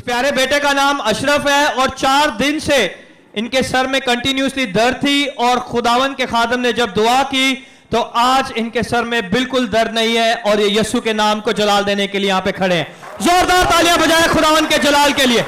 प्यारे बेटे का नाम अशरफ है और 4 दिन से इनके सर में कंटिन्यूसली दर्द थी और खुदावन के खादम ने जब दुआ की तो आज इनके सर में बिल्कुल दर्द नहीं है और ये यस्सु के नाम को जलाल देने के लिए यहां पे खड़े हैं। जोरदार तालियां बजाएं खुदावन के जलाल के लिए।